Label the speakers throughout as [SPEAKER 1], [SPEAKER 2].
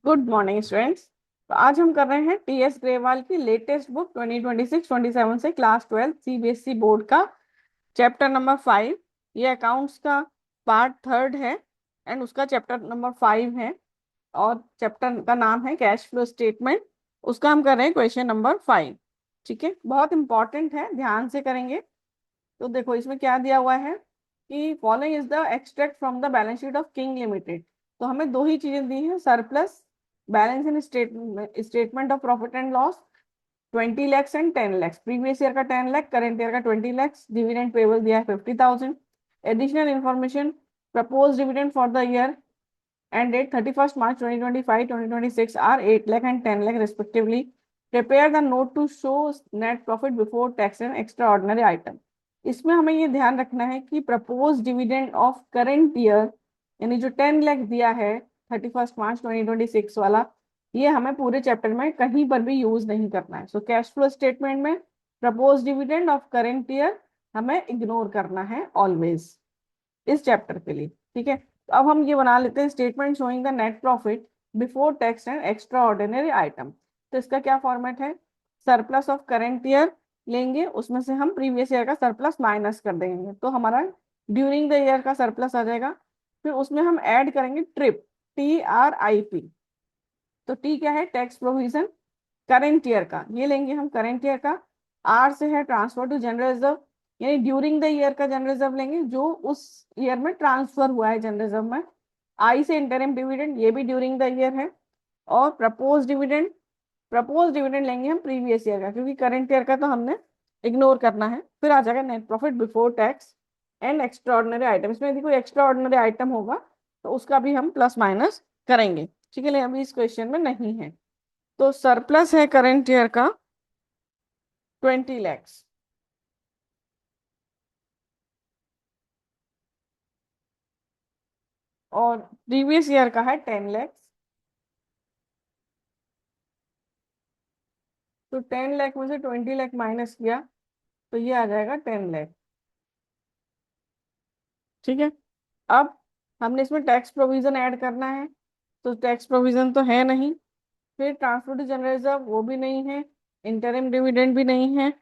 [SPEAKER 1] Good morning students. तो आज हम कर रहे हैं टीएस ग्रेवाल की लेटेस्ट बुक 2026-27 से क्लास 12 सीबीएसई बोर्ड का चैप्टर नंबर 5। ये अकाउंट्स का पार्ट थर्ड है एंड उसका चैप्टर नंबर 5 है और चैप्टर का नाम है कैश फ्लो स्टेटमेंट। उसका हम कर रहे हैं क्वेश्चन नंबर 5। ठीक है, बहुत इंपॉर्टेंट है, ध्यान से करेंगे। तो देखो इसमें क्या दिया हुआ है कि following is the extract from the balance sheet of king limited. तो हमें दो ही चीजें दी हैं, surplus balance in statement of profit and loss 20 lakhs and 10 lakhs। Previous year का 10 लाख, करेंट ईयर का 20 lakhs। डिविडेंड पेबल दिया है 50,000। Additional information, propose dividend for the year and date 31st March 2025 2026 are 8 lakh and 10 lakh respectively. Prepare the note to show net profit before tax and extraordinary item. इसमें हमें ये ध्यान रखना है कि propose dividend of current year यानी जो 10 लाख दिया है 31 मार्च 2026 वाला, ये हमें पूरे चैप्टर में कहीं पर भी यूज नहीं करना है। सो कैश फ्लो स्टेटमेंट में propose dividend of current year हमें इग्नोर करना है ऑलवेज इस चैप्टर के लिए। ठीक है, तो अब हम ये बना लेते हैं statement showing the net profit before tax and extra ordinary item. तो इसका क्या फॉर्मेट है, सरप्लस ऑफ करेंट ईयर लेंगे, उसमें से हम प्रीवियस ईयर का सरप्लस माइनस कर देंगे तो हमारा ड्यूरिंग द ईयर का सरप्लस आ जाएगा। फिर उसमें हम ऐड करेंगे ट्रिप, TRIP। तो टी क्या है, टैक्स प्रोविजन करेंट ईयर का, ये लेंगे हम करेंट ईयर का। आर से है ट्रांसफर टू जनरल रिजर्व, यानी ड्यूरिंग द ईयर का जनरल रिजर्व लेंगे जो उस ईयर में ट्रांसफर हुआ है जनरल रिजर्व में। आई से इंटरिम डिविडेंड, ये भी ड्यूरिंग द ईयर है। और प्रपोज डिविडेंड लेंगे हम प्रीवियस ईयर का, क्योंकि करंट ईयर का तो हमने इग्नोर करना है। फिर आ जाएगा net profit before tax and extra ordinary item. इसमें यदि कोई एक्स्ट्रा ऑर्डिनरी आइटम होगा तो उसका भी हम प्लस माइनस करेंगे। ठीक है, लेकिन अभी इस क्वेश्चन में नहीं है। तो सरप्लस है करंट ईयर का 20 lakhs और प्रीवियस ईयर का है 10 lakhs। तो 10 लाख में से 20 लाख माइनस किया तो ये आ जाएगा 10 लाख। ठीक है, अब हमने इसमें टैक्स प्रोविजन ऐड करना है, तो टैक्स प्रोविजन तो है नहीं। फिर ट्रांसफर टू जनरल रिजर्व वो भी नहीं है, इंटरिम डिविडेंड भी नहीं है।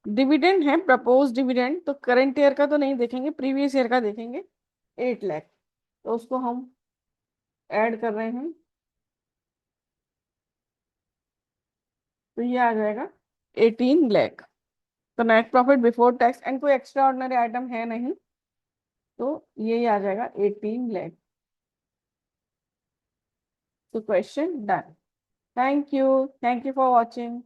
[SPEAKER 1] डिविडेंड है प्रपोज डिविडेंड, तो करंट ईयर का तो नहीं देखेंगे, प्रीवियस ईयर का देखेंगे 8 लाख। तो उसको हम ऐड कर रहे हैं तो ये आ जाएगा 18 लाख। तो net profit before tax and कोई एक्स्ट्रा ऑर्डिनरी आइटम है नहीं, तो ये आ जाएगा 18 लाख। तो question done. Thank you for watching.